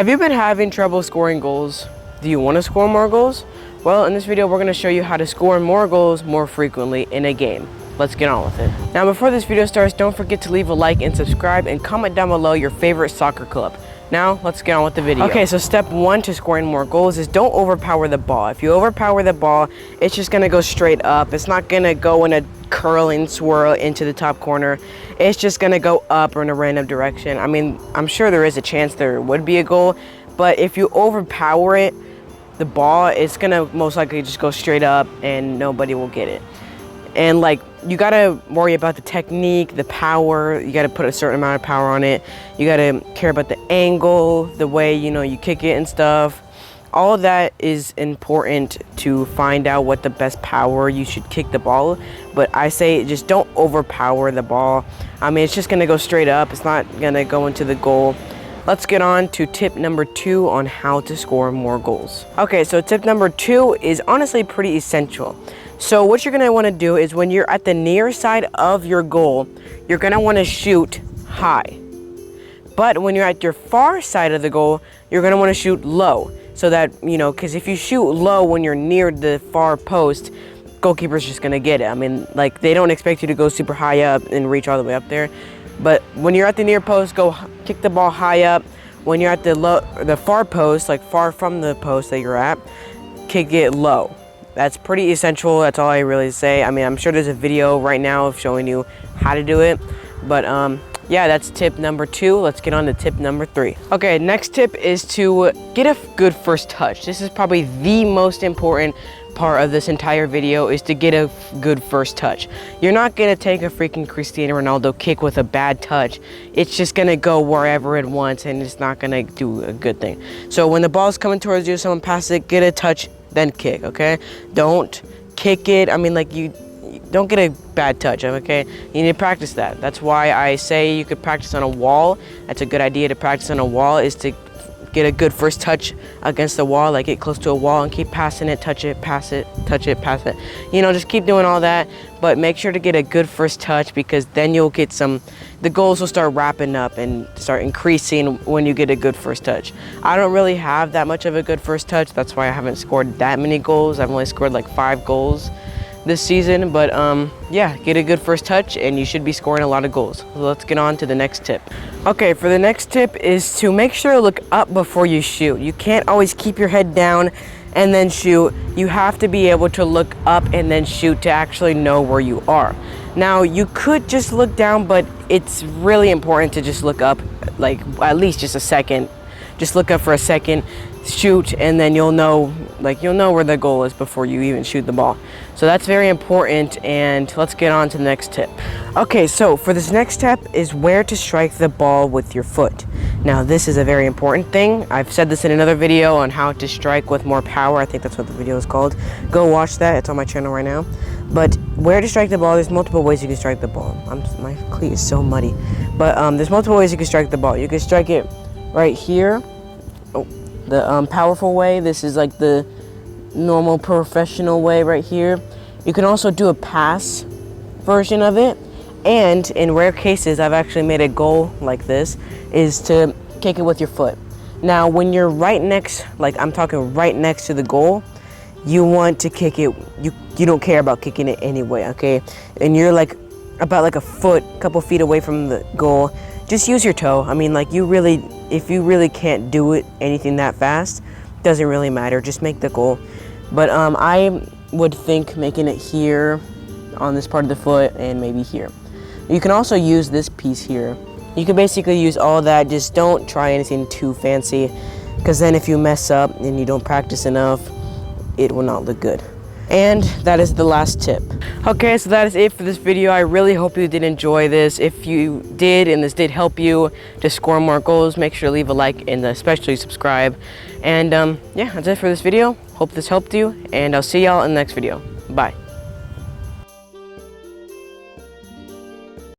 Have you been having trouble scoring goals? Do you want to score more goals? Well, in this video, we're going to show you how to score more goals more frequently in a game. Let's get on with it. Now, before this video starts, don't forget to leave a like and subscribe and comment down below your favorite soccer club. Now, let's get on with the video. Okay, so step one to scoring more goals is don't overpower the ball. If you overpower the ball, it's just going to go straight up. It's not going to go in a curl and swirl into the top corner. It's just going to go up or in a random direction. I mean, I'm sure there is a chance there would be a goal, but if you overpower it, the ball, it's going to most likely just go straight up and nobody will get it. And like, you gotta worry about the technique, the power. You gotta put a certain amount of power on it. You gotta care about the angle, the way, you kick it and stuff. All of that is important to find out what the best power you should kick the ball. But I say just don't overpower the ball. I mean, it's just gonna go straight up. It's not gonna go into the goal. Let's get on to tip number 2 on how to score more goals. Okay, so tip number 2 is honestly pretty essential. So what you're gonna wanna do is when you're at the near side of your goal, you're gonna wanna shoot high. But when you're at your far side of the goal, you're gonna wanna shoot low. So that, because if you shoot low when you're near the far post, goalkeeper's just gonna get it. I mean, like, they don't expect you to go super high up and reach all the way up there. But when you're at the near post, go kick the ball high up. When you're at the far post, like far from the post that you're at, kick it low. That's pretty essential. That's all I really say. I mean, I'm sure there's a video right now of showing you how to do it. But yeah, that's tip number 2. Let's get on to tip number 3. Okay, next tip is to get a good first touch. This is probably the most important part of this entire video, is to get a good first touch. You're not gonna take a freaking Cristiano Ronaldo kick with a bad touch. It's just gonna go wherever it wants and it's not gonna do a good thing. So when the ball's coming towards you, someone passes it, get a touch, then kick, okay? Don't kick it. I mean, like, you don't get a bad touch, okay? You need to practice that. That's why I say you could practice on a wall. That's a good idea to practice on a wall, is to get a good first touch against the wall, like get close to a wall and keep passing it, touch it, pass it, touch it, pass it. Just keep doing all that, but make sure to get a good first touch, because then you'll get the goals will start wrapping up and start increasing when you get a good first touch. I don't really have that much of a good first touch. That's why I haven't scored that many goals. I've only scored like 5 goals this season, but yeah, get a good first touch and you should be scoring a lot of goals. So let's get on to the next tip. Okay, for the next tip is to make sure to look up before you shoot. You can't always keep your head down and then shoot. You have to be able to look up and then shoot to actually know where you are. Now, you could just look down, but it's really important to just look up, like at least just a second. Just look up for a second, shoot, and then you'll know where the goal is before you even shoot the ball. So that's very important, and let's get on to the next tip. Okay, so for this next step is where to strike the ball with your foot. Now, this is a very important thing. I've said this in another video on how to strike with more power. I think that's what the video is called. Go watch that. It's on my channel right now. But where to strike the ball, there's multiple ways you can strike the ball. My cleat is so muddy. But there's multiple ways you can strike the ball. You can strike it right here. Oh, the powerful way. This is like the normal professional way right here. You can also do a pass version of it. And in rare cases, I've actually made a goal like this, is to kick it with your foot. Now, when you're right next, like I'm talking right next to the goal, you want to kick it, you don't care about kicking it anyway, okay? And you're like about like a couple feet away from the goal, just use your toe. I mean, like, if you really can't do it anything that fast, doesn't really matter, just make the goal. But I would think making it here on this part of the foot and maybe here. You can also use this piece here. You can basically use all that. Just don't try anything too fancy, because then if you mess up and you don't practice enough, it will not look good. And that is the last tip. Okay, so that is it for this video. I really hope you did enjoy this. If you did and this did help you to score more goals, make sure to leave a like and especially subscribe. And yeah, that's it for this video. Hope this helped you, and I'll see y'all in the next video.